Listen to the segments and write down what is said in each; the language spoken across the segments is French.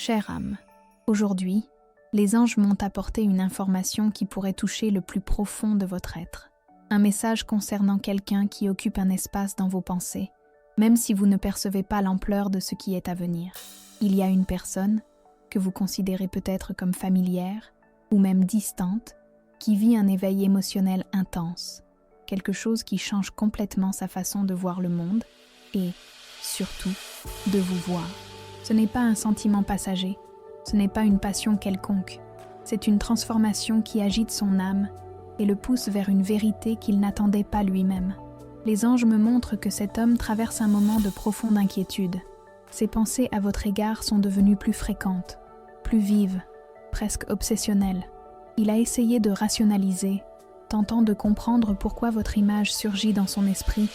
Chère âme, aujourd'hui, les anges m'ont apporté une information qui pourrait toucher le plus profond de votre être. Un message concernant quelqu'un qui occupe un espace dans vos pensées, même si vous ne percevez pas l'ampleur de ce qui est à venir. Il y a une personne, que vous considérez peut-être comme familière, ou même distante, qui vit un éveil émotionnel intense, quelque chose qui change complètement sa façon de voir le monde et, surtout, de vous voir. Ce n'est pas un sentiment passager, ce n'est pas une passion quelconque, c'est une transformation qui agite son âme et le pousse vers une vérité qu'il n'attendait pas lui-même. Les anges me montrent que cet homme traverse un moment de profonde inquiétude. Ses pensées à votre égard sont devenues plus fréquentes, plus vives, presque obsessionnelles. Il a essayé de rationaliser, tentant de comprendre pourquoi votre image surgit dans son esprit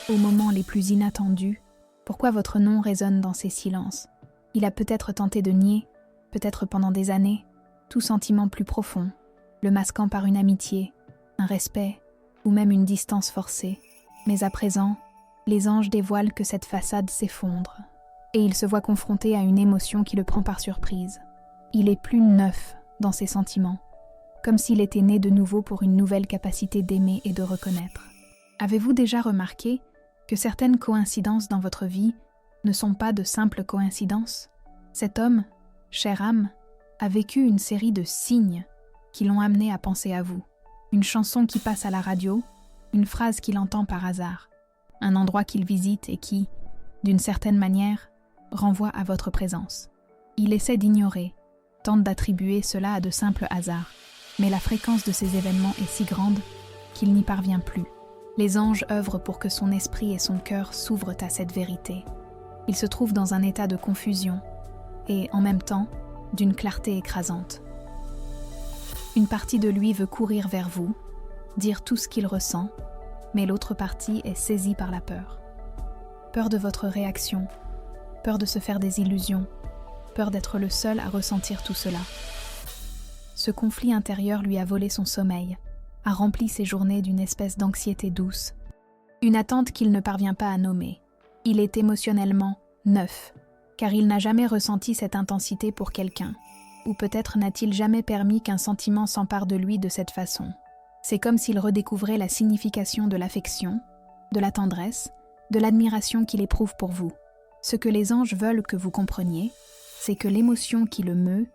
aux moments les plus inattendus, pourquoi votre nom résonne dans ses silences. Il a peut-être tenté de nier, peut-être pendant des années, tout sentiment plus profond, le masquant par une amitié, un respect ou même une distance forcée. Mais à présent, les anges dévoilent que cette façade s'effondre et il se voit confronté à une émotion qui le prend par surprise. Il est plus neuf dans ses sentiments, comme s'il était né de nouveau pour une nouvelle capacité d'aimer et de reconnaître. Avez-vous déjà remarqué que certaines coïncidences dans votre vie ne sont pas de simples coïncidences? Cet homme, chère âme, a vécu une série de signes qui l'ont amené à penser à vous. Une chanson qui passe à la radio, une phrase qu'il entend par hasard, un endroit qu'il visite et qui, d'une certaine manière, renvoie à votre présence. Il essaie d'ignorer, tente d'attribuer cela à de simples hasards, mais la fréquence de ces événements est si grande qu'il n'y parvient plus. Les anges œuvrent pour que son esprit et son cœur s'ouvrent à cette vérité. Il se trouve dans un état de confusion et, en même temps, d'une clarté écrasante. Une partie de lui veut courir vers vous, dire tout ce qu'il ressent, mais l'autre partie est saisie par la peur. Peur de votre réaction, peur de se faire des illusions, peur d'être le seul à ressentir tout cela. Ce conflit intérieur lui a volé son sommeil, a rempli ses journées d'une espèce d'anxiété douce, une attente qu'il ne parvient pas à nommer. Il est émotionnellement neuf, car il n'a jamais ressenti cette intensité pour quelqu'un, ou peut-être n'a-t-il jamais permis qu'un sentiment s'empare de lui de cette façon. C'est comme s'il redécouvrait la signification de l'affection, de la tendresse, de l'admiration qu'il éprouve pour vous. Ce que les anges veulent que vous compreniez, c'est que l'émotion qui le meut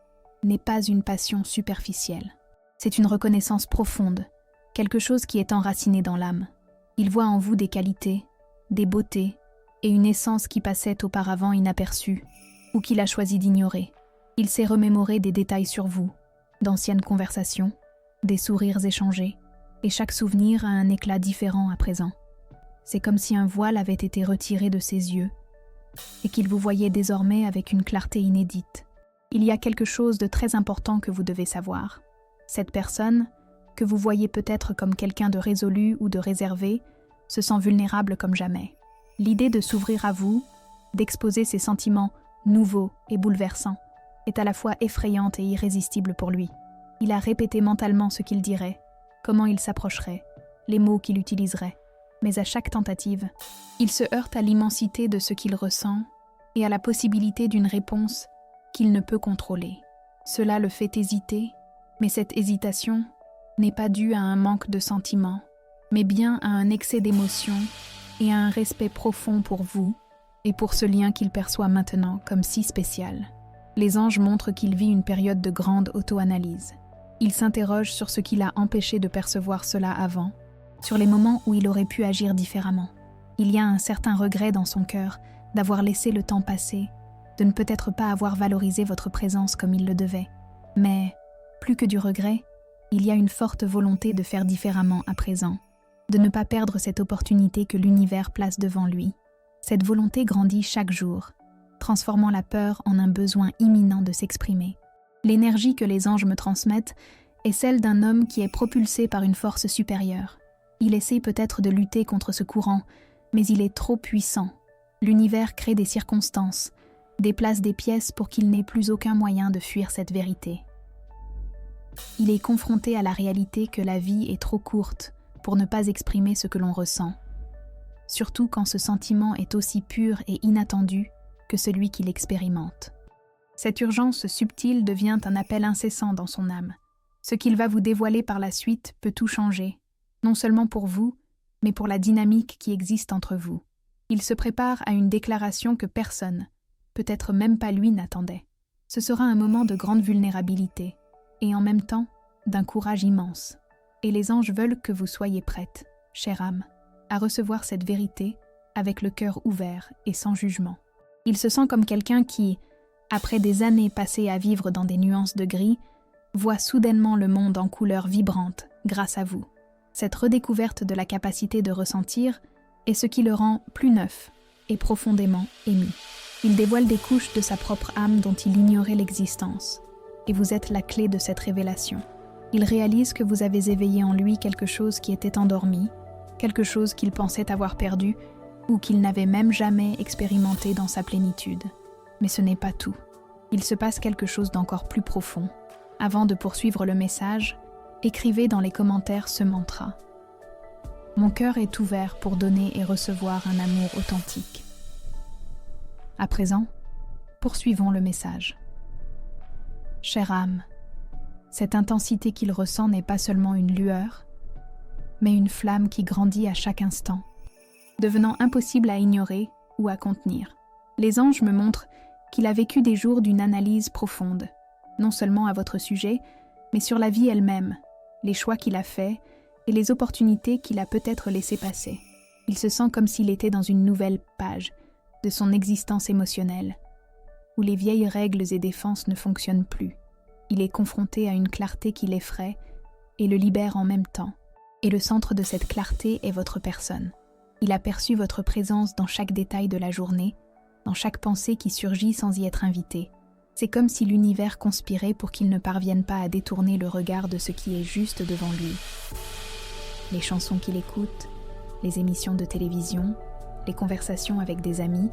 n'est pas une passion superficielle. C'est une reconnaissance profonde, quelque chose qui est enraciné dans l'âme. Il voit en vous des qualités, des beautés et une essence qui passait auparavant inaperçue ou qu'il a choisi d'ignorer. Il sait remémorer des détails sur vous, d'anciennes conversations, des sourires échangés, et chaque souvenir a un éclat différent à présent. C'est comme si un voile avait été retiré de ses yeux et qu'il vous voyait désormais avec une clarté inédite. Il y a quelque chose de très important que vous devez savoir. Cette personne, que vous voyez peut-être comme quelqu'un de résolu ou de réservé, se sent vulnérable comme jamais. L'idée de s'ouvrir à vous, d'exposer ses sentiments nouveaux et bouleversants, est à la fois effrayante et irrésistible pour lui. Il a répété mentalement ce qu'il dirait, comment il s'approcherait, les mots qu'il utiliserait. Mais à chaque tentative, il se heurte à l'immensité de ce qu'il ressent et à la possibilité d'une réponse qu'il ne peut contrôler. Cela le fait hésiter, mais cette hésitation n'est pas due à un manque de sentiments, mais bien à un excès d'émotion et à un respect profond pour vous et pour ce lien qu'il perçoit maintenant comme si spécial. Les anges montrent qu'il vit une période de grande auto-analyse. Il s'interroge sur ce qui l'a empêché de percevoir cela avant, sur les moments où il aurait pu agir différemment. Il y a un certain regret dans son cœur d'avoir laissé le temps passer, de ne peut-être pas avoir valorisé votre présence comme il le devait. Mais, plus que du regret, il y a une forte volonté de faire différemment à présent, de ne pas perdre cette opportunité que l'univers place devant lui. Cette volonté grandit chaque jour, transformant la peur en un besoin imminent de s'exprimer. L'énergie que les anges me transmettent est celle d'un homme qui est propulsé par une force supérieure. Il essaie peut-être de lutter contre ce courant, mais il est trop puissant. L'univers crée des circonstances, déplace des pièces pour qu'il n'ait plus aucun moyen de fuir cette vérité. Il est confronté à la réalité que la vie est trop courte pour ne pas exprimer ce que l'on ressent, surtout quand ce sentiment est aussi pur et inattendu que celui qu'il expérimente. Cette urgence subtile devient un appel incessant dans son âme. Ce qu'il va vous dévoiler par la suite peut tout changer, non seulement pour vous, mais pour la dynamique qui existe entre vous. Il se prépare à une déclaration que personne, peut-être même pas lui, n'attendait. Ce sera un moment de grande vulnérabilité, et en même temps, d'un courage immense. Et les anges veulent que vous soyez prête, chère âme, à recevoir cette vérité avec le cœur ouvert et sans jugement. Il se sent comme quelqu'un qui, après des années passées à vivre dans des nuances de gris, voit soudainement le monde en couleurs vibrantes grâce à vous. Cette redécouverte de la capacité de ressentir est ce qui le rend plus neuf et profondément ému. Il dévoile des couches de sa propre âme dont il ignorait l'existence, et vous êtes la clé de cette révélation. Il réalise que vous avez éveillé en lui quelque chose qui était endormi, quelque chose qu'il pensait avoir perdu ou qu'il n'avait même jamais expérimenté dans sa plénitude. Mais ce n'est pas tout. Il se passe quelque chose d'encore plus profond. Avant de poursuivre le message, écrivez dans les commentaires ce mantra. Mon cœur est ouvert pour donner et recevoir un amour authentique. À présent, poursuivons le message. Chère âme, cette intensité qu'il ressent n'est pas seulement une lueur, mais une flamme qui grandit à chaque instant, devenant impossible à ignorer ou à contenir. Les anges me montrent qu'il a vécu des jours d'une analyse profonde, non seulement à votre sujet, mais sur la vie elle-même, les choix qu'il a faits et les opportunités qu'il a peut-être laissées passer. Il se sent comme s'il était dans une nouvelle page de son existence émotionnelle, où les vieilles règles et défenses ne fonctionnent plus. Il est confronté à une clarté qui l'effraie et le libère en même temps. Et le centre de cette clarté est votre personne. Il a perçu votre présence dans chaque détail de la journée, dans chaque pensée qui surgit sans y être invité. C'est comme si l'univers conspirait pour qu'il ne parvienne pas à détourner le regard de ce qui est juste devant lui. Les chansons qu'il écoute, les émissions de télévision, les conversations avec des amis,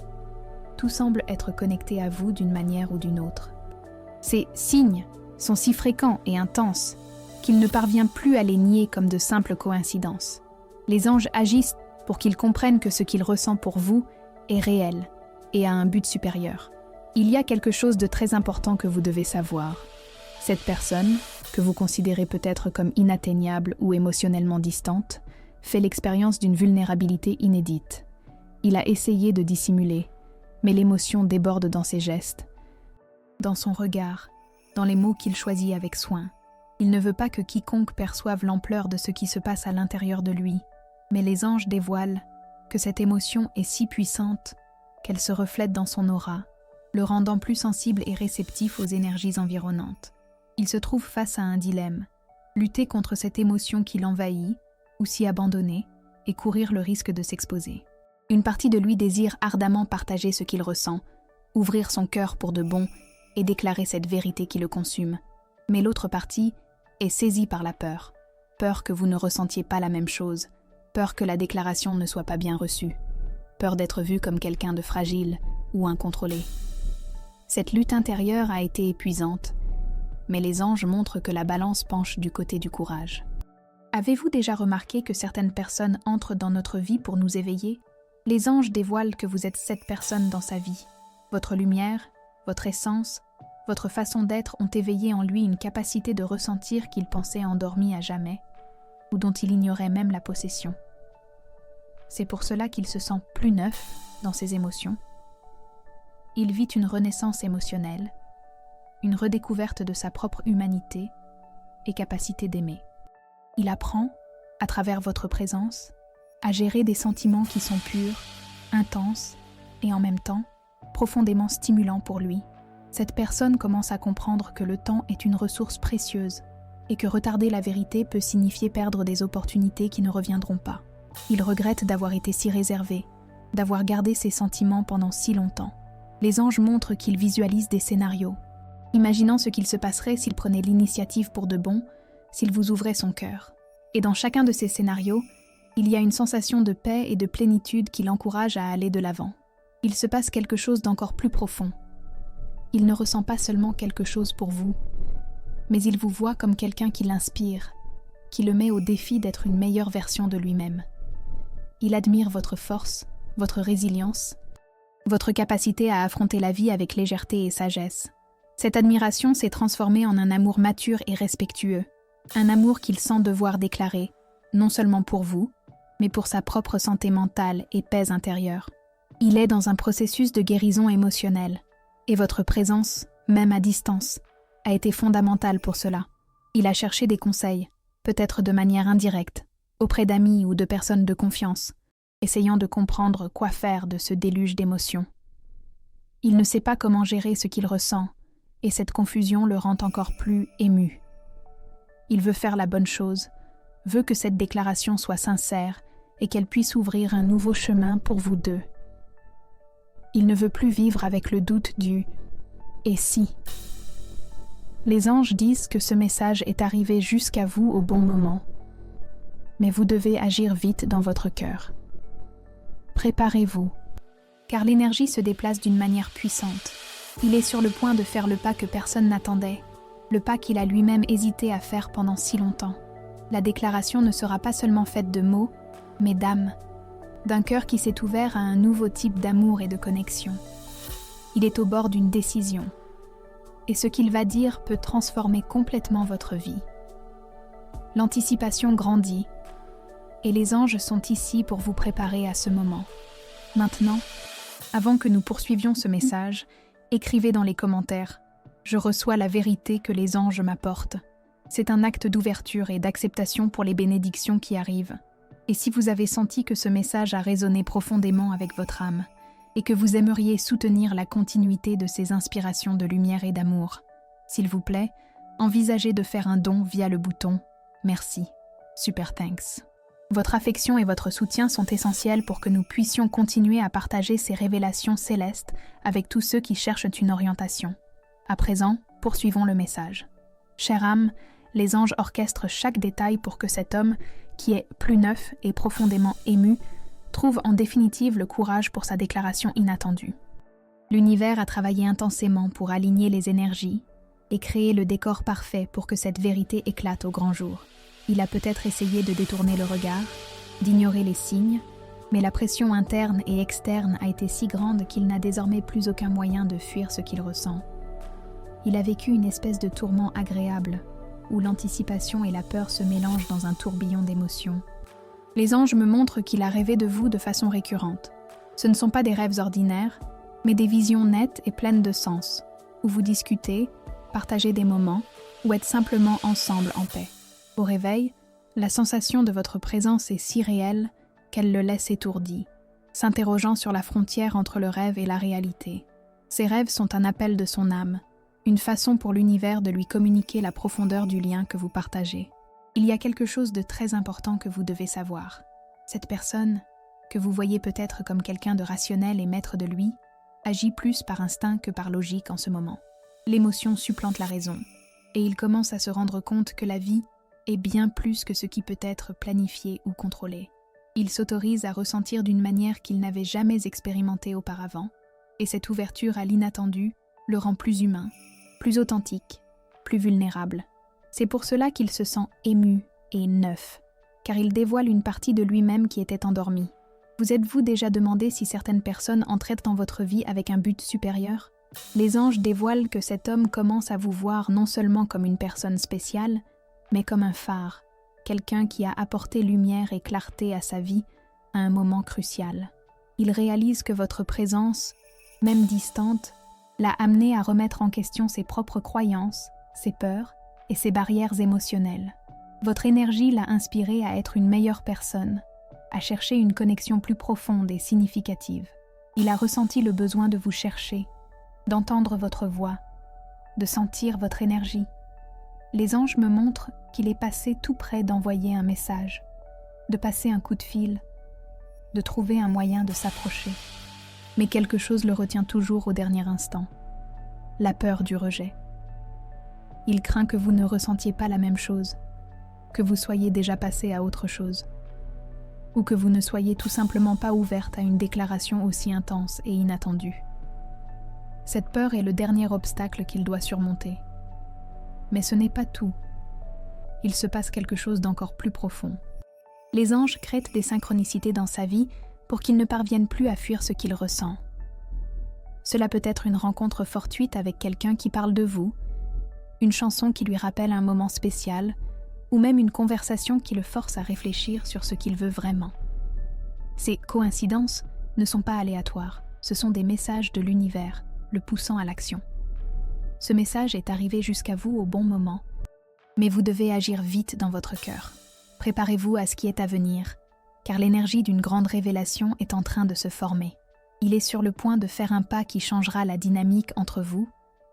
tout semble être connecté à vous d'une manière ou d'une autre. Ces signes sont si fréquents et intenses qu'il ne parvient plus à les nier comme de simples coïncidences. Les anges agissent pour qu'il comprenne que ce qu'il ressent pour vous est réel et a un but supérieur. Il y a quelque chose de très important que vous devez savoir. Cette personne, que vous considérez peut-être comme inatteignable ou émotionnellement distante, fait l'expérience d'une vulnérabilité inédite. Il a essayé de dissimuler, mais l'émotion déborde dans ses gestes, dans son regard, dans les mots qu'il choisit avec soin. Il ne veut pas que quiconque perçoive l'ampleur de ce qui se passe à l'intérieur de lui, mais les anges dévoilent que cette émotion est si puissante qu'elle se reflète dans son aura, le rendant plus sensible et réceptif aux énergies environnantes. Il se trouve face à un dilemme, lutter contre cette émotion qui l'envahit, ou s'y abandonner, et courir le risque de s'exposer. Une partie de lui désire ardemment partager ce qu'il ressent, ouvrir son cœur pour de bon et déclarer cette vérité qui le consume. Mais l'autre partie est saisie par la peur. Peur que vous ne ressentiez pas la même chose, peur que la déclaration ne soit pas bien reçue, peur d'être vu comme quelqu'un de fragile ou incontrôlé. Cette lutte intérieure a été épuisante, mais les anges montrent que la balance penche du côté du courage. Avez-vous déjà remarqué que certaines personnes entrent dans notre vie pour nous éveiller ? Les anges dévoilent que vous êtes cette personne dans sa vie. Votre lumière, votre essence, votre façon d'être ont éveillé en lui une capacité de ressentir qu'il pensait endormie à jamais, ou dont il ignorait même la possession. C'est pour cela qu'il se sent plus neuf dans ses émotions. Il vit une renaissance émotionnelle, une redécouverte de sa propre humanité et capacité d'aimer. Il apprend, à travers votre présence, à gérer des sentiments qui sont purs, intenses et en même temps profondément stimulants pour lui. Cette personne commence à comprendre que le temps est une ressource précieuse et que retarder la vérité peut signifier perdre des opportunités qui ne reviendront pas. Il regrette d'avoir été si réservé, d'avoir gardé ses sentiments pendant si longtemps. Les anges montrent qu'il visualise des scénarios, imaginant ce qu'il se passerait s'il prenait l'initiative pour de bon, s'il vous ouvrait son cœur. Et dans chacun de ces scénarios, il y a une sensation de paix et de plénitude qui l'encourage à aller de l'avant. Il se passe quelque chose d'encore plus profond. Il ne ressent pas seulement quelque chose pour vous, mais il vous voit comme quelqu'un qui l'inspire, qui le met au défi d'être une meilleure version de lui-même. Il admire votre force, votre résilience, votre capacité à affronter la vie avec légèreté et sagesse. Cette admiration s'est transformée en un amour mature et respectueux, un amour qu'il sent devoir déclarer, non seulement pour vous, mais pour sa propre santé mentale et paix intérieure. Il est dans un processus de guérison émotionnelle, et votre présence, même à distance, a été fondamentale pour cela. Il a cherché des conseils, peut-être de manière indirecte, auprès d'amis ou de personnes de confiance, essayant de comprendre quoi faire de ce déluge d'émotions. Il ne sait pas comment gérer ce qu'il ressent, et cette confusion le rend encore plus ému. Il veut faire la bonne chose, veut que cette déclaration soit sincère et qu'elle puisse ouvrir un nouveau chemin pour vous deux. Il ne veut plus vivre avec le doute du « et si ». Les anges disent que ce message est arrivé jusqu'à vous au bon moment, mais vous devez agir vite dans votre cœur. Préparez-vous, car l'énergie se déplace d'une manière puissante. Il est sur le point de faire le pas que personne n'attendait, le pas qu'il a lui-même hésité à faire pendant si longtemps. La déclaration ne sera pas seulement faite de mots, mais d'âme, d'un cœur qui s'est ouvert à un nouveau type d'amour et de connexion. Il est au bord d'une décision, et ce qu'il va dire peut transformer complètement votre vie. L'anticipation grandit, et les anges sont ici pour vous préparer à ce moment. Maintenant, avant que nous poursuivions ce message, écrivez dans les commentaires « Je reçois la vérité que les anges m'apportent ». C'est un acte d'ouverture et d'acceptation pour les bénédictions qui arrivent. Et si vous avez senti que ce message a résonné profondément avec votre âme, et que vous aimeriez soutenir la continuité de ces inspirations de lumière et d'amour, s'il vous plaît, envisagez de faire un don via le bouton « Merci ». Super thanks. Votre affection et votre soutien sont essentiels pour que nous puissions continuer à partager ces révélations célestes avec tous ceux qui cherchent une orientation. À présent, poursuivons le message. Chère âme, les anges orchestrent chaque détail pour que cet homme, qui est plus neuf et profondément ému, trouve en définitive le courage pour sa déclaration inattendue. L'univers a travaillé intensément pour aligner les énergies et créer le décor parfait pour que cette vérité éclate au grand jour. Il a peut-être essayé de détourner le regard, d'ignorer les signes, mais la pression interne et externe a été si grande qu'il n'a désormais plus aucun moyen de fuir ce qu'il ressent. Il a vécu une espèce de tourment agréable, où l'anticipation et la peur se mélangent dans un tourbillon d'émotions. Les anges me montrent qu'il a rêvé de vous de façon récurrente. Ce ne sont pas des rêves ordinaires, mais des visions nettes et pleines de sens, où vous discutez, partagez des moments, ou êtes simplement ensemble en paix. Au réveil, la sensation de votre présence est si réelle qu'elle le laisse étourdi, s'interrogeant sur la frontière entre le rêve et la réalité. Ces rêves sont un appel de son âme, une façon pour l'univers de lui communiquer la profondeur du lien que vous partagez. Il y a quelque chose de très important que vous devez savoir. Cette personne, que vous voyez peut-être comme quelqu'un de rationnel et maître de lui, agit plus par instinct que par logique en ce moment. L'émotion supplante la raison, et il commence à se rendre compte que la vie est bien plus que ce qui peut être planifié ou contrôlé. Il s'autorise à ressentir d'une manière qu'il n'avait jamais expérimentée auparavant, et cette ouverture à l'inattendu le rend plus humain, plus authentique, plus vulnérable. C'est pour cela qu'il se sent ému et neuf, car il dévoile une partie de lui-même qui était endormie. Vous êtes-vous déjà demandé si certaines personnes entraient dans votre vie avec un but supérieur ? Les anges dévoilent que cet homme commence à vous voir non seulement comme une personne spéciale, mais comme un phare, quelqu'un qui a apporté lumière et clarté à sa vie à un moment crucial. Il réalise que votre présence, même distante, l'a amené à remettre en question ses propres croyances, ses peurs et ses barrières émotionnelles. Votre énergie l'a inspiré à être une meilleure personne, à chercher une connexion plus profonde et significative. Il a ressenti le besoin de vous chercher, d'entendre votre voix, de sentir votre énergie. Les anges me montrent qu'il est passé tout près d'envoyer un message, de passer un coup de fil, de trouver un moyen de s'approcher. Mais quelque chose le retient toujours au dernier instant, la peur du rejet. Il craint que vous ne ressentiez pas la même chose, que vous soyez déjà passé à autre chose, ou que vous ne soyez tout simplement pas ouverte à une déclaration aussi intense et inattendue. Cette peur est le dernier obstacle qu'il doit surmonter. Mais ce n'est pas tout. Il se passe quelque chose d'encore plus profond. Les anges créent des synchronicités dans sa vie pour qu'il ne parvienne plus à fuir ce qu'il ressent. Cela peut être une rencontre fortuite avec quelqu'un qui parle de vous, une chanson qui lui rappelle un moment spécial, ou même une conversation qui le force à réfléchir sur ce qu'il veut vraiment. Ces coïncidences ne sont pas aléatoires, ce sont des messages de l'univers, le poussant à l'action. Ce message est arrivé jusqu'à vous au bon moment, mais vous devez agir vite dans votre cœur. Préparez-vous à ce qui est à venir, car l'énergie d'une grande révélation est en train de se former. Il est sur le point de faire un pas qui changera la dynamique entre vous,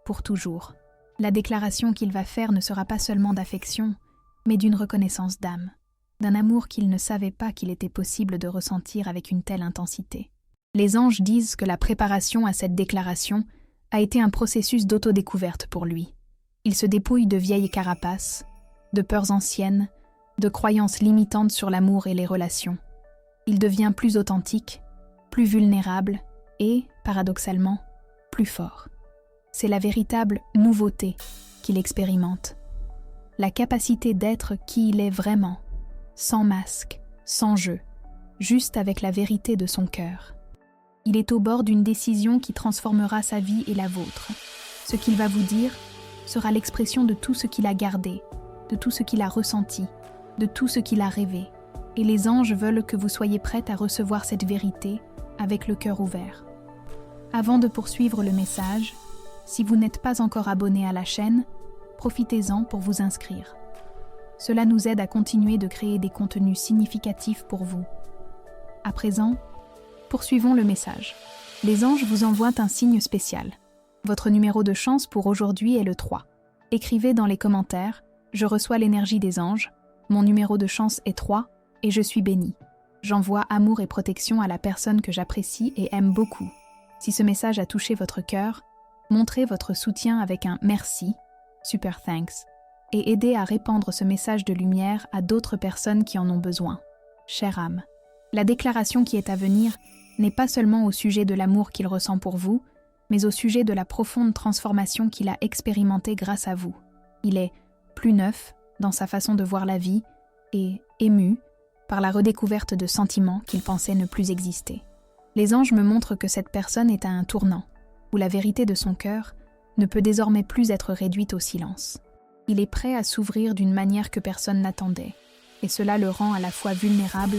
pour toujours. La déclaration qu'il va faire ne sera pas seulement d'affection, mais d'une reconnaissance d'âme, d'un amour qu'il ne savait pas qu'il était possible de ressentir avec une telle intensité. Les anges disent que la préparation à cette déclaration a été un processus d'autodécouverte pour lui. Il se dépouille de vieilles carapaces, de peurs anciennes, de croyances limitantes sur l'amour et les relations. Il devient plus authentique, plus vulnérable et, paradoxalement, plus fort. C'est la véritable nouveauté qu'il expérimente. La capacité d'être qui il est vraiment, sans masque, sans jeu, juste avec la vérité de son cœur. Il est au bord d'une décision qui transformera sa vie et la vôtre. Ce qu'il va vous dire sera l'expression de tout ce qu'il a gardé, de tout ce qu'il a ressenti, de tout ce qu'il a rêvé. Et les anges veulent que vous soyez prête à recevoir cette vérité avec le cœur ouvert. Avant de poursuivre le message, si vous n'êtes pas encore abonné à la chaîne, profitez-en pour vous inscrire. Cela nous aide à continuer de créer des contenus significatifs pour vous. À présent, poursuivons le message. Les anges vous envoient un signe spécial. Votre numéro de chance pour aujourd'hui est le 3. Écrivez dans les commentaires « Je reçois l'énergie des anges, mon numéro de chance est 3 et je suis béni. J'envoie amour et protection à la personne que j'apprécie et aime beaucoup. » Si ce message a touché votre cœur, montrez votre soutien avec un « merci » Super thanks, et aidez à répandre ce message de lumière à d'autres personnes qui en ont besoin. Chère âme, la déclaration qui est à venir n'est pas seulement au sujet de l'amour qu'il ressent pour vous, mais au sujet de la profonde transformation qu'il a expérimentée grâce à vous. Il est plus neuf dans sa façon de voir la vie et ému par la redécouverte de sentiments qu'il pensait ne plus exister. Les anges me montrent que cette personne est à un tournant, où la vérité de son cœur ne peut désormais plus être réduite au silence. Il est prêt à s'ouvrir d'une manière que personne n'attendait, et cela le rend à la fois vulnérable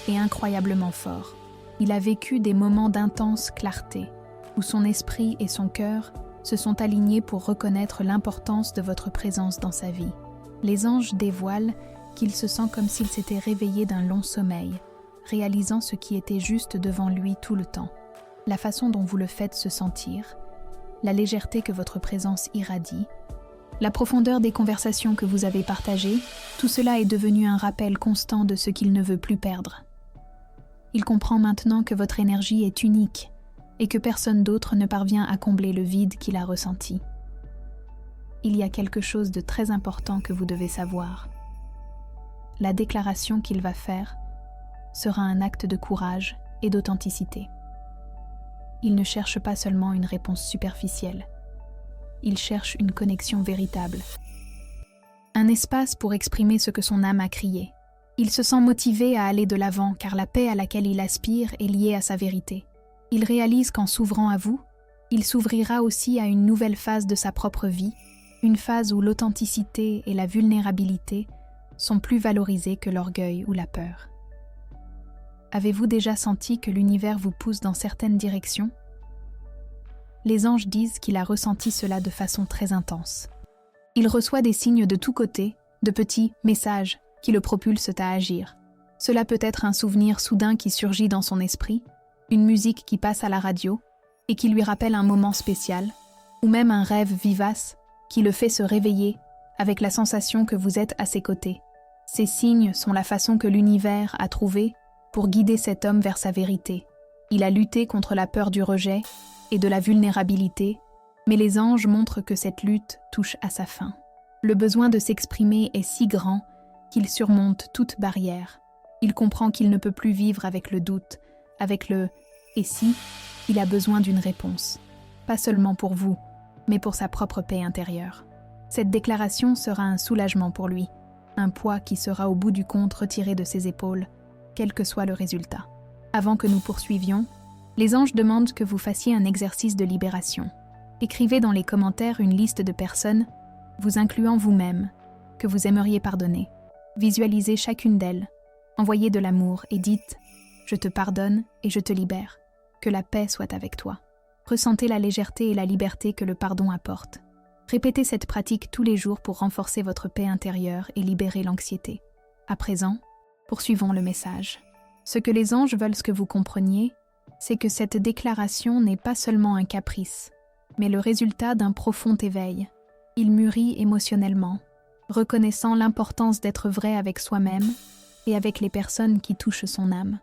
et incroyablement fort. Il a vécu des moments d'intense clarté, où son esprit et son cœur se sont alignés pour reconnaître l'importance de votre présence dans sa vie. Les anges dévoilent qu'il se sent comme s'il s'était réveillé d'un long sommeil, réalisant ce qui était juste devant lui tout le temps. La façon dont vous le faites se sentir, la légèreté que votre présence irradie, la profondeur des conversations que vous avez partagées, tout cela est devenu un rappel constant de ce qu'il ne veut plus perdre. Il comprend maintenant que votre énergie est unique et que personne d'autre ne parvient à combler le vide qu'il a ressenti. Il y a quelque chose de très important que vous devez savoir. La déclaration qu'il va faire sera un acte de courage et d'authenticité. Il ne cherche pas seulement une réponse superficielle. Il cherche une connexion véritable. Un espace pour exprimer ce que son âme a crié. Il se sent motivé à aller de l'avant car la paix à laquelle il aspire est liée à sa vérité. Il réalise qu'en s'ouvrant à vous, il s'ouvrira aussi à une nouvelle phase de sa propre vie, une phase où l'authenticité et la vulnérabilité sont plus valorisées que l'orgueil ou la peur. Avez-vous déjà senti que l'univers vous pousse dans certaines directions? Les anges disent qu'il a ressenti cela de façon très intense. Il reçoit des signes de tous côtés, de petits messages qui le propulsent à agir. Cela peut être un souvenir soudain qui surgit dans son esprit, une musique qui passe à la radio et qui lui rappelle un moment spécial, ou même un rêve vivace qui le fait se réveiller avec la sensation que vous êtes à ses côtés. Ces signes sont la façon que l'univers a trouvée pour guider cet homme vers sa vérité. Il a lutté contre la peur du rejet et de la vulnérabilité, mais les anges montrent que cette lutte touche à sa fin. Le besoin de s'exprimer est si grand qu'il surmonte toute barrière. Il comprend qu'il ne peut plus vivre avec le doute, avec le « et si ?» Il a besoin d'une réponse, pas seulement pour vous, mais pour sa propre paix intérieure. Cette déclaration sera un soulagement pour lui, un poids qui sera au bout du compte retiré de ses épaules, quel que soit le résultat. Avant que nous poursuivions, Les anges demandent que vous fassiez un exercice de libération. Écrivez dans les commentaires une liste de personnes, vous incluant vous-même, que vous aimeriez pardonner. Visualisez chacune d'elles, envoyez de l'amour et dites « Je te pardonne et je te libère. Que la paix soit avec toi. » Ressentez la légèreté et la liberté que le pardon apporte. Répétez cette pratique tous les jours pour renforcer votre paix intérieure et libérer l'anxiété. À présent, poursuivons le message. Ce que les anges veulent que vous compreniez, c'est que cette déclaration n'est pas seulement un caprice, mais le résultat d'un profond éveil. Il mûrit émotionnellement, reconnaissant l'importance d'être vrai avec soi-même et avec les personnes qui touchent son âme.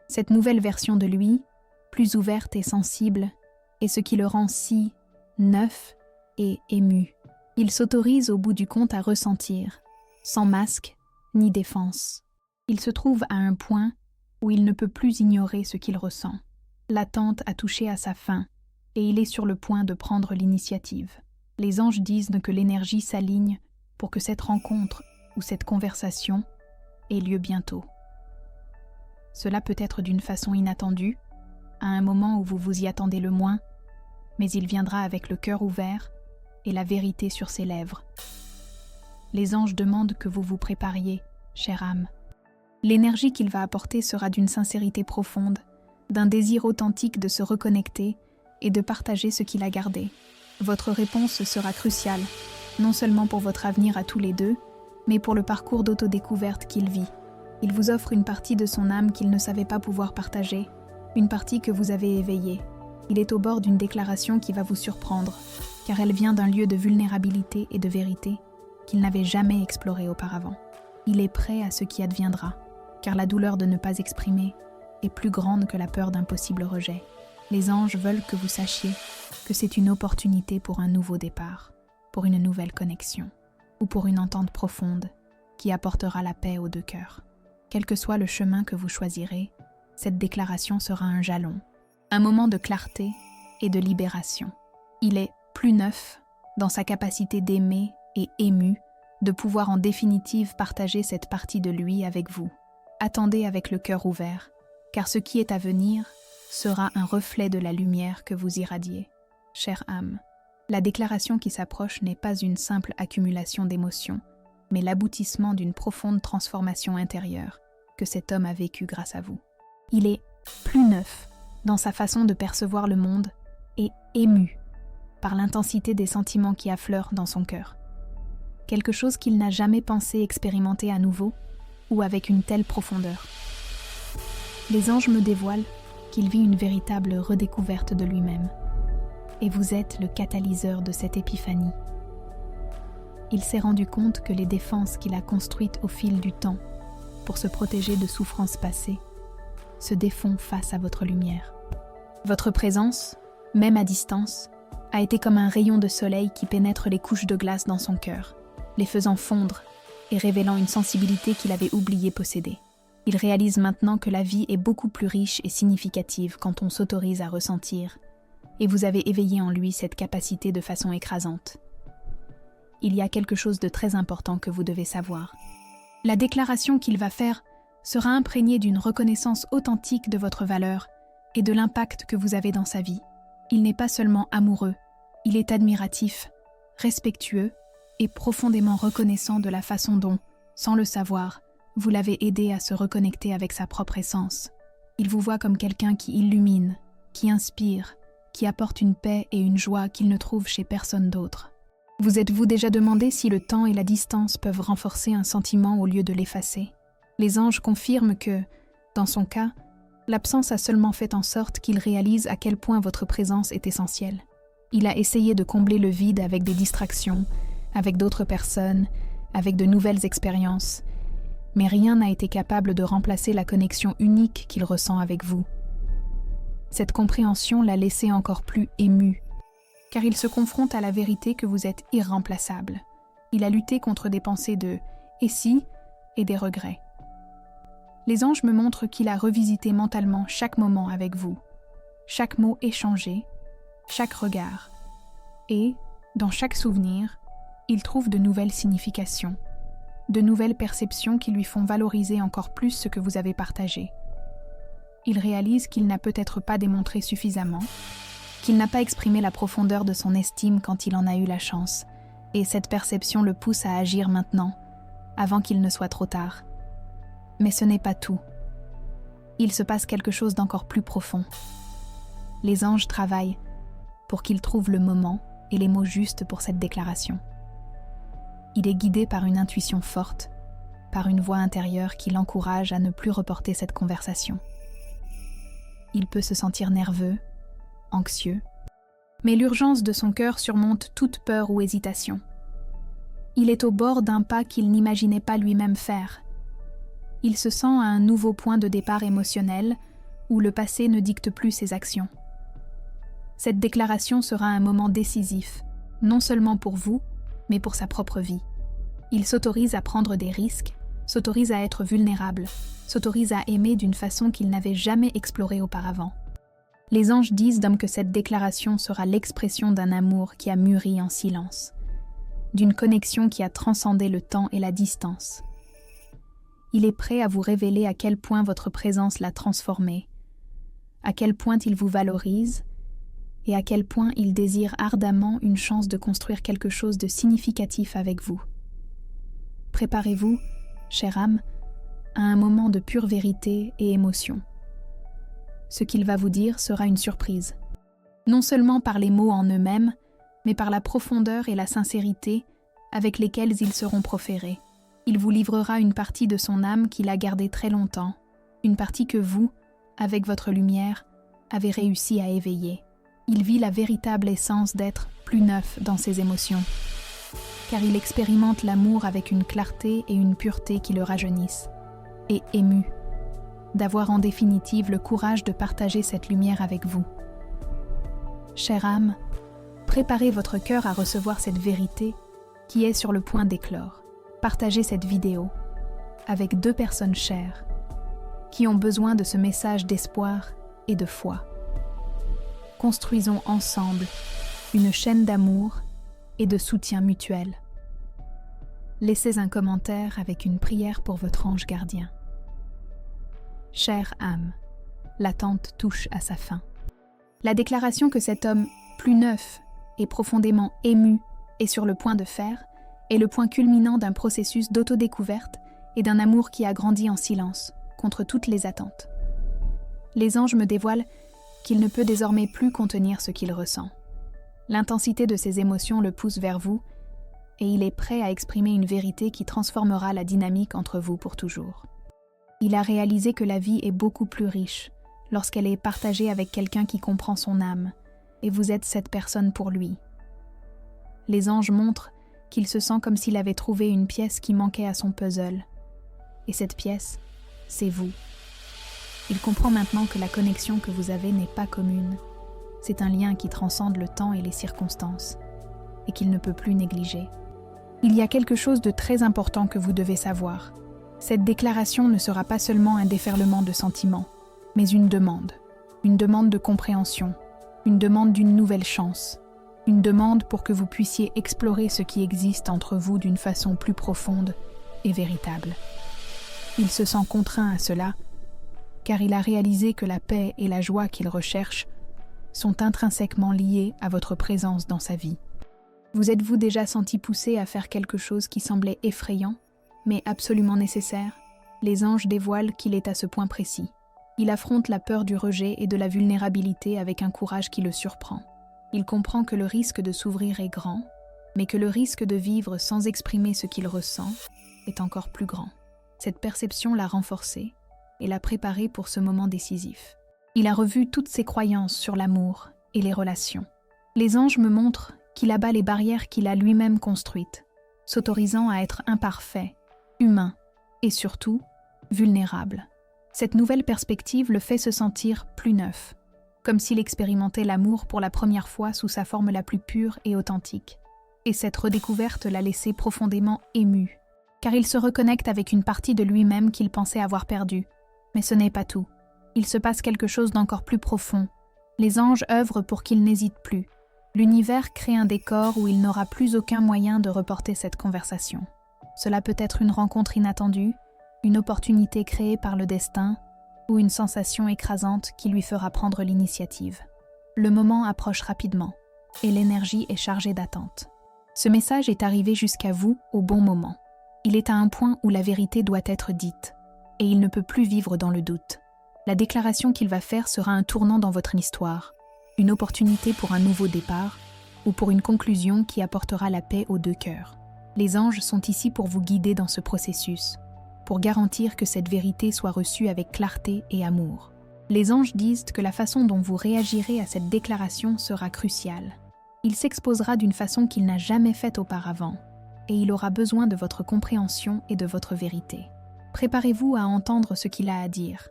Cette nouvelle version de lui, plus ouverte et sensible, est ce qui le rend si neuf et ému. Il s'autorise au bout du compte à ressentir, sans masque ni défense. Il se trouve à un point où il ne peut plus ignorer ce qu'il ressent. L'attente a touché à sa fin et il est sur le point de prendre l'initiative. Les anges disent que l'énergie s'aligne pour que cette rencontre ou cette conversation ait lieu bientôt. Cela peut être d'une façon inattendue, à un moment où vous vous y attendez le moins, mais il viendra avec le cœur ouvert et la vérité sur ses lèvres. Les anges demandent que vous vous prépariez, chère âme. L'énergie qu'il va apporter sera d'une sincérité profonde, d'un désir authentique de se reconnecter et de partager ce qu'il a gardé. Votre réponse sera cruciale, non seulement pour votre avenir à tous les deux, mais pour le parcours d'autodécouverte qu'il vit. Il vous offre une partie de son âme qu'il ne savait pas pouvoir partager, une partie que vous avez éveillée. Il est au bord d'une déclaration qui va vous surprendre, car elle vient d'un lieu de vulnérabilité et de vérité qu'il n'avait jamais exploré auparavant. Il est prêt à ce qui adviendra, car la douleur de ne pas exprimer est plus grande que la peur d'un possible rejet. Les anges veulent que vous sachiez que c'est une opportunité pour un nouveau départ, pour une nouvelle connexion, ou pour une entente profonde qui apportera la paix aux deux cœurs. Quel que soit le chemin que vous choisirez, cette déclaration sera un jalon, un moment de clarté et de libération. Il est plus neuf dans sa capacité d'aimer et ému, de pouvoir en définitive partager cette partie de lui avec vous. Attendez avec le cœur ouvert, car ce qui est à venir sera un reflet de la lumière que vous irradiez. Chère âme, la déclaration qui s'approche n'est pas une simple accumulation d'émotions, mais l'aboutissement d'une profonde transformation intérieure que cet homme a vécue grâce à vous. Il est plus neuf dans sa façon de percevoir le monde et ému par l'intensité des sentiments qui affleurent dans son cœur. Quelque chose qu'il n'a jamais pensé expérimenter à nouveau ou avec une telle profondeur. Les anges me dévoilent qu'il vit une véritable redécouverte de lui-même. Et vous êtes le catalyseur de cette épiphanie. Il s'est rendu compte que les défenses qu'il a construites au fil du temps pour se protéger de souffrances passées se défont face à votre lumière. Votre présence, même à distance, a été comme un rayon de soleil qui pénètre les couches de glace dans son cœur, les faisant fondre et révélant une sensibilité qu'il avait oublié posséder. Il réalise maintenant que la vie est beaucoup plus riche et significative quand on s'autorise à ressentir, et vous avez éveillé en lui cette capacité de façon écrasante. Il y a quelque chose de très important que vous devez savoir. La déclaration qu'il va faire sera imprégnée d'une reconnaissance authentique de votre valeur et de l'impact que vous avez dans sa vie. Il n'est pas seulement amoureux, il est admiratif, respectueux et profondément reconnaissant de la façon dont, sans le savoir, vous l'avez aidé à se reconnecter avec sa propre essence. Il vous voit comme quelqu'un qui illumine, qui inspire, qui apporte une paix et une joie qu'il ne trouve chez personne d'autre. Vous êtes-vous déjà demandé si le temps et la distance peuvent renforcer un sentiment au lieu de l'effacer? Les anges confirment que, dans son cas, l'absence a seulement fait en sorte qu'il réalise à quel point votre présence est essentielle. Il a essayé de combler le vide avec des distractions, avec d'autres personnes, avec de nouvelles expériences, mais rien n'a été capable de remplacer la connexion unique qu'il ressent avec vous. Cette compréhension l'a laissé encore plus ému, car il se confronte à la vérité que vous êtes irremplaçable. Il a lutté contre des pensées de « et si ?» et des regrets. Les anges me montrent qu'il a revisité mentalement chaque moment avec vous, chaque mot échangé, chaque regard. Et, dans chaque souvenir, il trouve de nouvelles significations, de nouvelles perceptions qui lui font valoriser encore plus ce que vous avez partagé. il réalise qu'il n'a peut-être pas démontré suffisamment, qu'il n'a pas exprimé la profondeur de son estime quand il en a eu la chance, et cette perception le pousse à agir maintenant, avant qu'il ne soit trop tard. Mais ce n'est pas tout. Il se passe quelque chose d'encore plus profond. Les anges travaillent pour qu'il trouve le moment et les mots justes pour cette déclaration. Il est guidé par une intuition forte, par une voix intérieure qui l'encourage à ne plus reporter cette conversation. Il peut se sentir nerveux, anxieux, mais l'urgence de son cœur surmonte toute peur ou hésitation. Il est au bord d'un pas qu'il n'imaginait pas lui-même faire. Il se sent à un nouveau point de départ émotionnel où le passé ne dicte plus ses actions. Cette déclaration sera un moment décisif, non seulement pour vous, mais pour sa propre vie. Il s'autorise à prendre des risques, s'autorise à être vulnérable, s'autorise à aimer d'une façon qu'il n'avait jamais explorée auparavant. Les anges disent d'homme que cette déclaration sera l'expression d'un amour qui a mûri en silence, d'une connexion qui a transcendé le temps et la distance. Il est prêt à vous révéler à quel point votre présence l'a transformé, à quel point il vous valorise et à quel point il désire ardemment une chance de construire quelque chose de significatif avec vous. Préparez-vous, chère âme, à un moment de pure vérité et émotion. Ce qu'il va vous dire sera une surprise, non seulement par les mots en eux-mêmes, mais par la profondeur et la sincérité avec lesquelles ils seront proférés. Il vous livrera une partie de son âme qu'il a gardée très longtemps, une partie que vous, avec votre lumière, avez réussi à éveiller. Il vit la véritable essence d'être plus neuf dans ses émotions, car il expérimente l'amour avec une clarté et une pureté qui le rajeunissent, et ému d'avoir en définitive le courage de partager cette lumière avec vous. Chère âme, préparez votre cœur à recevoir cette vérité qui est sur le point d'éclore. Partagez cette vidéo avec 2 personnes chères qui ont besoin de ce message d'espoir et de foi. Construisons ensemble une chaîne d'amour et de soutien mutuel. Laissez un commentaire avec une prière pour votre ange gardien. Chère âme, l'attente touche à sa fin. La déclaration que cet homme plus neuf et profondément ému est sur le point de faire est le point culminant d'un processus d'autodécouverte et d'un amour qui a grandi en silence, contre toutes les attentes. Les anges me dévoilent qu'il ne peut désormais plus contenir ce qu'il ressent. L'intensité de ses émotions le pousse vers vous et il est prêt à exprimer une vérité qui transformera la dynamique entre vous pour toujours. Il a réalisé que la vie est beaucoup plus riche lorsqu'elle est partagée avec quelqu'un qui comprend son âme, et vous êtes cette personne pour lui. Les anges montrent qu'il se sent comme s'il avait trouvé une pièce qui manquait à son puzzle. Et cette pièce, c'est vous. Il comprend maintenant que la connexion que vous avez n'est pas commune. C'est un lien qui transcende le temps et les circonstances, et qu'il ne peut plus négliger. Il y a quelque chose de très important que vous devez savoir. Cette déclaration ne sera pas seulement un déferlement de sentiments, mais une demande de compréhension, une demande d'une nouvelle chance, une demande pour que vous puissiez explorer ce qui existe entre vous d'une façon plus profonde et véritable. Il se sent contraint à cela, car il a réalisé que la paix et la joie qu'il recherche sont intrinsèquement liées à votre présence dans sa vie. Vous êtes-vous déjà senti poussé à faire quelque chose qui semblait effrayant, mais absolument nécessaire? Les anges dévoilent qu'il est à ce point précis. Il affronte la peur du rejet et de la vulnérabilité avec un courage qui le surprend. Il comprend que le risque de s'ouvrir est grand, mais que le risque de vivre sans exprimer ce qu'il ressent est encore plus grand. Cette perception l'a renforcé et l'a préparé pour ce moment décisif. Il a revu toutes ses croyances sur l'amour et les relations. Les anges me montrent qu'il abat les barrières qu'il a lui-même construites, s'autorisant à être imparfait, humain et surtout vulnérable. Cette nouvelle perspective le fait se sentir plus neuf, comme s'il expérimentait l'amour pour la première fois sous sa forme la plus pure et authentique. Et cette redécouverte l'a laissé profondément ému, car il se reconnecte avec une partie de lui-même qu'il pensait avoir perdue. Mais ce n'est pas tout. Il se passe quelque chose d'encore plus profond. Les anges œuvrent pour qu'il n'hésite plus. L'univers crée un décor où il n'aura plus aucun moyen de reporter cette conversation. Cela peut être une rencontre inattendue, une opportunité créée par le destin, ou une sensation écrasante qui lui fera prendre l'initiative. Le moment approche rapidement et l'énergie est chargée d'attente. Ce message est arrivé jusqu'à vous au bon moment. Il est à un point où la vérité doit être dite et il ne peut plus vivre dans le doute. La déclaration qu'il va faire sera un tournant dans votre histoire, une opportunité pour un nouveau départ ou pour une conclusion qui apportera la paix aux deux cœurs. Les anges sont ici pour vous guider dans ce processus, pour garantir que cette vérité soit reçue avec clarté et amour. Les anges disent que la façon dont vous réagirez à cette déclaration sera cruciale. Il s'exposera d'une façon qu'il n'a jamais faite auparavant, et il aura besoin de votre compréhension et de votre vérité. Préparez-vous à entendre ce qu'il a à dire,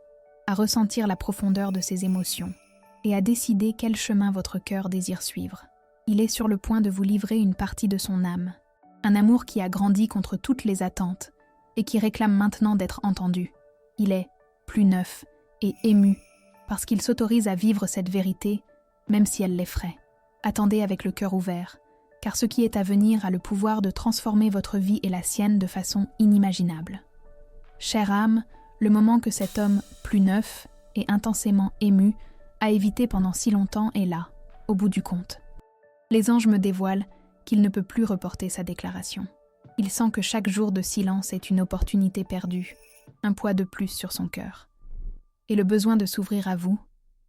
à ressentir la profondeur de ses émotions, et à décider quel chemin votre cœur désire suivre. Il est sur le point de vous livrer une partie de son âme, un amour qui a grandi contre toutes les attentes, et qui réclame maintenant d'être entendu. Il est plus neuf et ému, parce qu'il s'autorise à vivre cette vérité, même si elle l'effraie. Attendez avec le cœur ouvert, car ce qui est à venir a le pouvoir de transformer votre vie et la sienne de façon inimaginable. Chère âme, le moment que cet homme plus neuf et intensément ému a évité pendant si longtemps est là, au bout du compte. Les anges me dévoilent qu'il ne peut plus reporter sa déclaration. Il sent que chaque jour de silence est une opportunité perdue, un poids de plus sur son cœur. Et le besoin de s'ouvrir à vous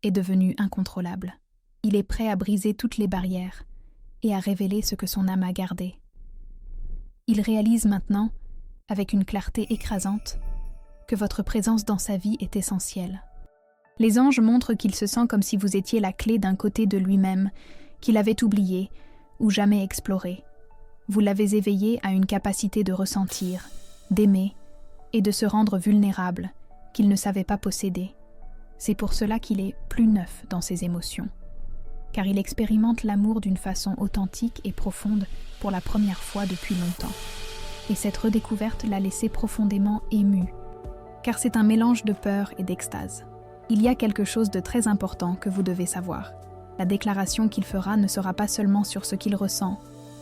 est devenu incontrôlable. Il est prêt à briser toutes les barrières et à révéler ce que son âme a gardé. Il réalise maintenant, avec une clarté écrasante, que votre présence dans sa vie est essentielle. Les anges montrent qu'il se sent comme si vous étiez la clé d'un côté de lui-même, qu'il avait oublié ou jamais exploré. Vous l'avez éveillé à une capacité de ressentir, d'aimer et de se rendre vulnérable qu'il ne savait pas posséder. C'est pour cela qu'il est plus neuf dans ses émotions, car il expérimente l'amour d'une façon authentique et profonde pour la première fois depuis longtemps. Et cette redécouverte l'a laissé profondément ému, car c'est un mélange de peur et d'extase. Il y a quelque chose de très important que vous devez savoir. La déclaration qu'il fera ne sera pas seulement sur ce qu'il ressent,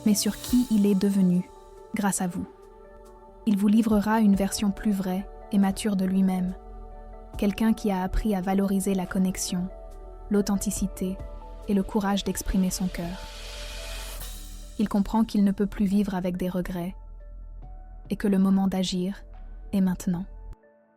mais sur qui il est devenu, grâce à vous. Il vous livrera une version plus vraie et mature de lui-même, quelqu'un qui a appris à valoriser la connexion, l'authenticité et le courage d'exprimer son cœur. Il comprend qu'il ne peut plus vivre avec des regrets et que le moment d'agir est maintenant.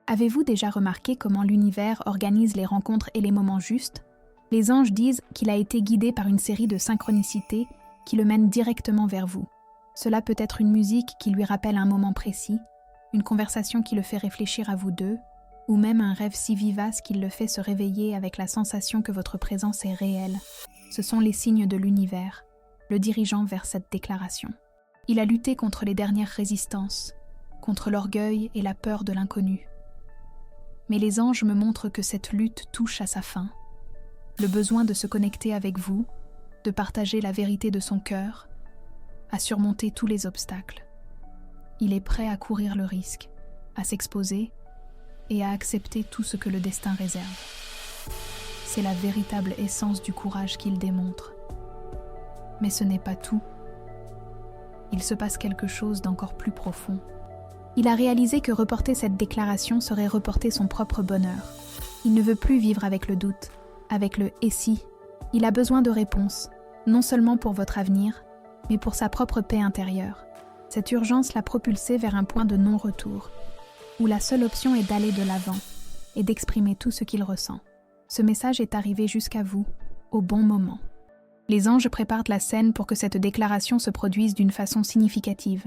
Avez-vous déjà remarqué comment l'univers organise les rencontres et les moments justes ? Les anges disent qu'il a été guidé par une série de synchronicités qui le mènent directement vers vous. Cela peut être une musique qui lui rappelle un moment précis, une conversation qui le fait réfléchir à vous deux, ou même un rêve si vivace qu'il le fait se réveiller avec la sensation que votre présence est réelle. Ce sont les signes de l'univers, le dirigeant vers cette déclaration. Il a lutté contre les dernières résistances, contre l'orgueil et la peur de l'inconnu. Mais les anges me montrent que cette lutte touche à sa fin. Le besoin de se connecter avec vous, de partager la vérité de son cœur, à surmonter tous les obstacles. Il est prêt à courir le risque, à s'exposer et à accepter tout ce que le destin réserve. C'est la véritable essence du courage qu'il démontre. Mais ce n'est pas tout. Il se passe quelque chose d'encore plus profond. Il a réalisé que reporter cette déclaration serait reporter son propre bonheur. Il ne veut plus vivre avec le doute, avec le « et si ». Il a besoin de réponses, non seulement pour votre avenir, mais pour sa propre paix intérieure. Cette urgence l'a propulsé vers un point de non-retour, où la seule option est d'aller de l'avant et d'exprimer tout ce qu'il ressent. Ce message est arrivé jusqu'à vous, au bon moment. Les anges préparent la scène pour que cette déclaration se produise d'une façon significative.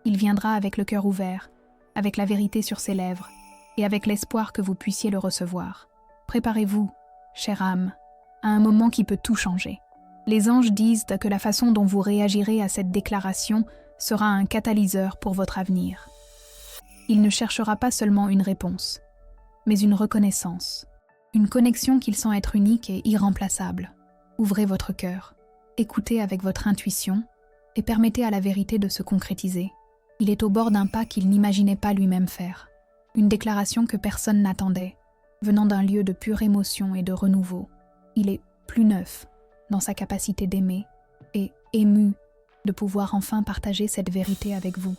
Il viendra avec le cœur ouvert, avec la vérité sur ses lèvres, et avec l'espoir que vous puissiez le recevoir. Préparez-vous, chère âme, à un moment qui peut tout changer. Les anges disent que la façon dont vous réagirez à cette déclaration sera un catalyseur pour votre avenir. Il ne cherchera pas seulement une réponse, mais une reconnaissance, une connexion qu'il sent être unique et irremplaçable. Ouvrez votre cœur, écoutez avec votre intuition et permettez à la vérité de se concrétiser. Il est au bord d'un pas qu'il n'imaginait pas lui-même faire. Une déclaration que personne n'attendait, venant d'un lieu de pure émotion et de renouveau. Il est plus neuf dans sa capacité d'aimer et ému de pouvoir enfin partager cette vérité avec vous.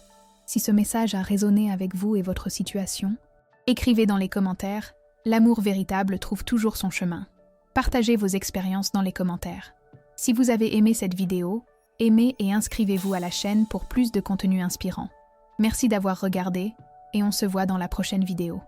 Si ce message a résonné avec vous et votre situation, écrivez dans les commentaires L'amour véritable trouve toujours son chemin. Partagez vos expériences dans les commentaires. Si vous avez aimé cette vidéo, aimez et inscrivez-vous à la chaîne pour plus de contenu inspirant. Merci d'avoir regardé et on se voit dans la prochaine vidéo.